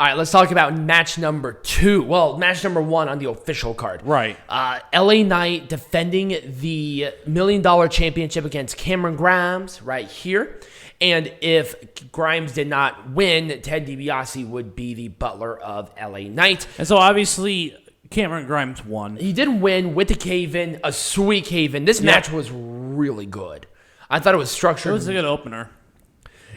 All right, let's talk about match number 2. Well, match number 1 on the official card. Right. LA Knight defending the $1 Million Championship against Cameron Grimes right here. And if Grimes did not win, Ted DiBiase would be the butler of LA Knight. And so obviously Cameron Grimes won. He did win with the cave-in, a sweet cave-in. This match was really good. I thought it was structured. It was a good opener.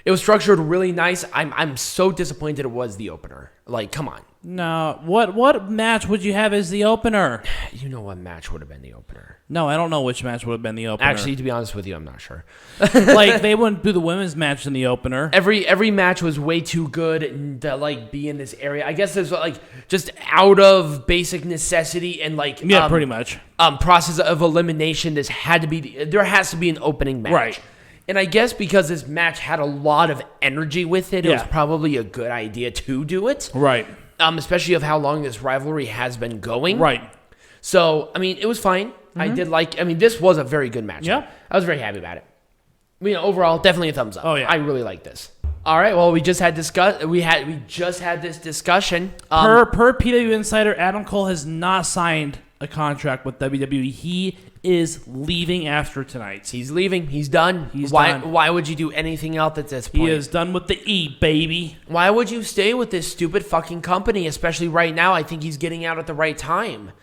It was structured really nice. I'm so disappointed it was the opener. Like, come on. No, what match would you have as the opener? You know what match would have been the opener. No, I don't know which match would have been the opener. Actually, to be honest with you, I'm not sure. Like, they wouldn't do the women's match in the opener. Every match was way too good to, like, be in this area. I guess it's, like, just out of basic necessity and, like... Yeah, pretty much. Process of elimination, there has to be an opening match. Right. And I guess because this match had a lot of energy with it, it was probably a good idea to do it. Right. Especially of how long this rivalry has been going. Right. So, I mean, it was fine. Mm-hmm. This was a very good match. Yeah. I was very happy about it. Overall, definitely a thumbs up. Oh, yeah. I really like this. All right, well, we just had this discussion. Per PW Insider, Adam Cole has not signed a contract with WWE. He is leaving after tonight. He's leaving. He's done. Done. Why would you do anything else at this point? He is done with the E, baby. Why would you stay with this stupid fucking company, especially right now? I think he's getting out at the right time.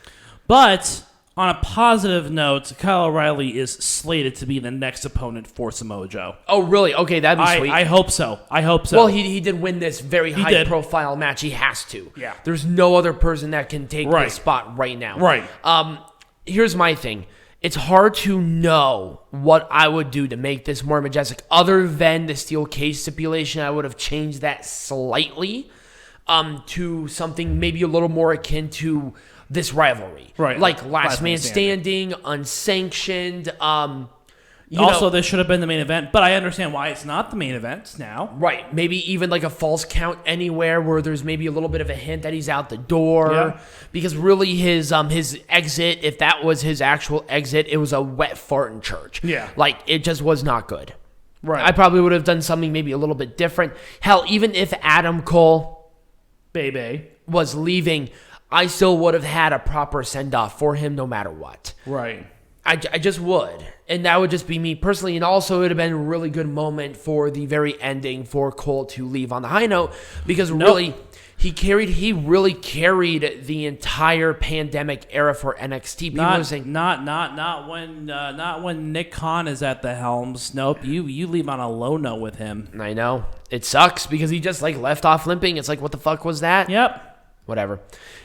But on a positive note, Kyle O'Reilly is slated to be the next opponent for Samoa Joe. Oh, really? Okay, that'd be sweet. I hope so. Well, he did win this very high-profile match. He has to. Yeah. There's no other person that can take this spot right now. Right. Here's my thing. It's hard to know what I would do to make this more majestic. Other than the steel cage stipulation, I would have changed that slightly to something maybe a little more akin to this rivalry. Right. Like last man standing, unsanctioned. This should have been the main event, but I understand why it's not the main event now. Right. Maybe even like a false count anywhere where there's maybe a little bit of a hint that he's out the door. Yeah. Because really his exit, if that was his actual exit, it was a wet fart in church. Yeah. Like, it just was not good. Right. I probably would have done something maybe a little bit different. Hell, even if Adam Cole was leaving, I still would have had a proper send-off for him no matter what. Right. I just would. And that would just be me personally. And also, it would have been a really good moment for the very ending for Cole to leave on the high note. Because really, he really carried the entire pandemic era for NXT. Not when Nick Khan is at the helms. Nope. You leave on a low note with him. I know. It sucks because he just left off limping. It's like, what the fuck was that? Yep. Whatever.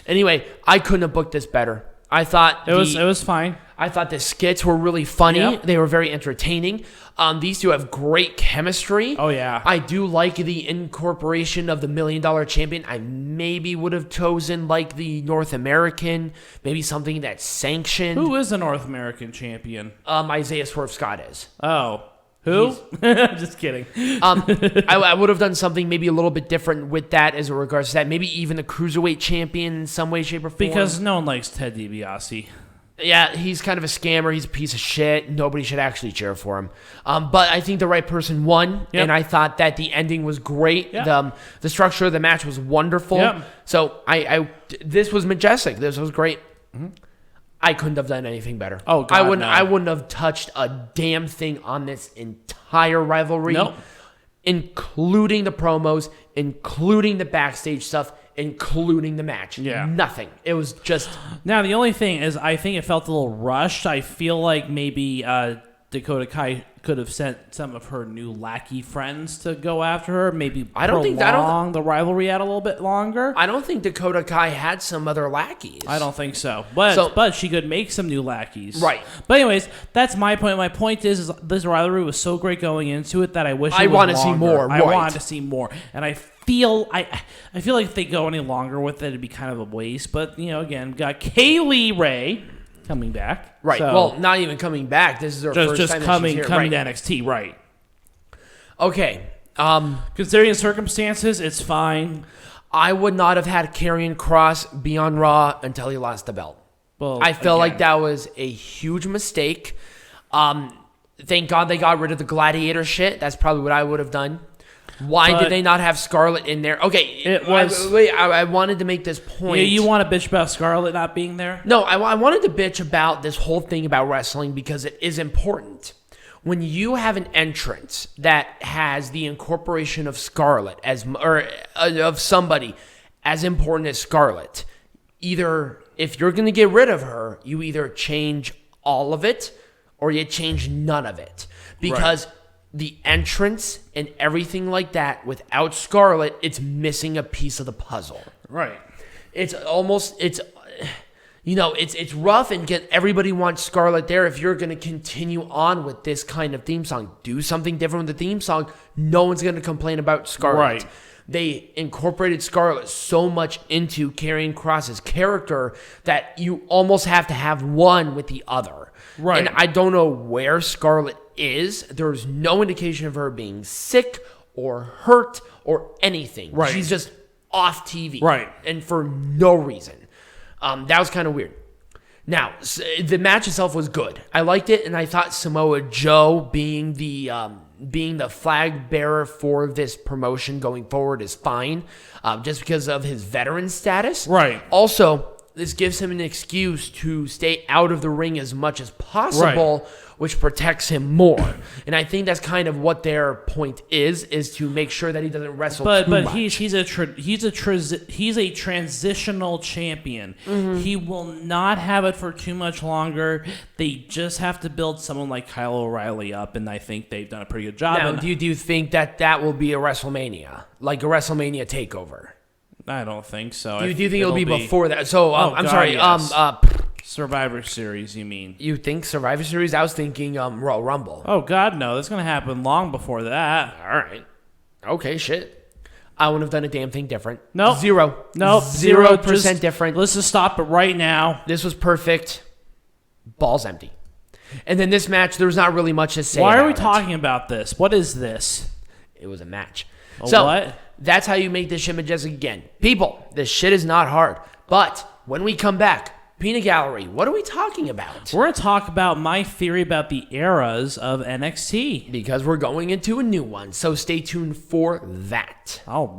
Anyway, I couldn't have booked this better. I thought it was fine. I thought the skits were really funny. Yep. They were very entertaining. These two have great chemistry. Oh, yeah. I do like the incorporation of the $1 Million Champion. I maybe would have chosen like the North American, maybe something that's sanctioned. Who is the North American champion? Isaiah Swerve Scott is. Oh. Who? Just kidding. I would have done something maybe a little bit different with that as regards to that. Maybe even the Cruiserweight Champion in some way, shape, or form. Because no one likes Ted DiBiase. Yeah, he's kind of a scammer. He's a piece of shit. Nobody should actually cheer for him. But I think the right person won, and I thought that the ending was great. Yep. The structure of the match was wonderful. Yep. So this was majestic. This was great. Mm-hmm. I couldn't have done anything better. Oh, God, I wouldn't have touched a damn thing on this entire rivalry, including the promos, including the backstage stuff, including the match. Yeah. Nothing. It was just... Now, the only thing is I think it felt a little rushed. I feel like maybe Dakota Kai could have sent some of her new lackey friends to go after her. Maybe prolong the rivalry out a little bit longer. I don't think Dakota Kai had some other lackeys. I don't think so. But she could make some new lackeys. Right. But anyways, that's my point. My point is this rivalry was so great going into it that I wish I want to see more. I wanted to see more. And I feel like if they go any longer with it, it'd be kind of a waste. But, again, got Kaylee Ray coming back. Right. So, well, not even coming back. This is her first time coming to NXT, right. Okay. Considering the circumstances, it's fine. I would not have had Karrion Kross be on Raw until he lost the belt. Well, I felt like that was a huge mistake. Thank God they got rid of the gladiator shit. That's probably what I would have done. Why did they not have Scarlett in there? Okay, I wanted to make this point. Yeah, you want to bitch about Scarlett not being there? No, I wanted to bitch about this whole thing about wrestling because it is important. When you have an entrance that has the incorporation of Scarlett of somebody as important as Scarlett, either if you're going to get rid of her, you either change all of it or you change none of it. Because the entrance and everything like that, without Scarlett, it's missing a piece of the puzzle. Right. It's rough and everybody wants Scarlett there. If you're going to continue on with this kind of theme song, do something different with the theme song. No one's going to complain about Scarlett. Right. They incorporated Scarlett so much into Karrion Kross's character that you almost have to have one with the other. Right. And I don't know where Scarlett is. There's no indication of her being sick or hurt or anything. Right. She's just off TV. Right. And for no reason. That was kind of weird. Now, the match itself was good. I liked it, and I thought Samoa Joe being the flag bearer for this promotion going forward is fine, just because of his veteran status. Right. Also, this gives him an excuse to stay out of the ring as much as possible, which protects him more. And I think that's kind of what their point is to make sure that he doesn't wrestle too much. But he's a transitional champion. Mm-hmm. He will not have it for too much longer. They just have to build someone like Kyle O'Reilly up, and I think they've done a pretty good job. Now, do you think that will be a WrestleMania, like a WrestleMania takeover? I don't think so. Do you think it'll be before that? So I'm sorry. Yes. Survivor Series, you mean? You think Survivor Series? I was thinking Royal Rumble. Oh God, no! That's gonna happen long before that. All right. Okay, shit. I wouldn't have done a damn thing different. No. Nope. Zero. Nope. 0% different. Let's just stop it right now. This was perfect. Balls empty. And then this match, there was not really much to say. Why are we talking about this? What is this? It was a match. What? That's how you make this shit Majestic again. People, this shit is not hard. But when we come back, Peanut Gallery, what are we talking about? We're going to talk about my theory about the eras of NXT. Because we're going into a new one. So stay tuned for that. All right.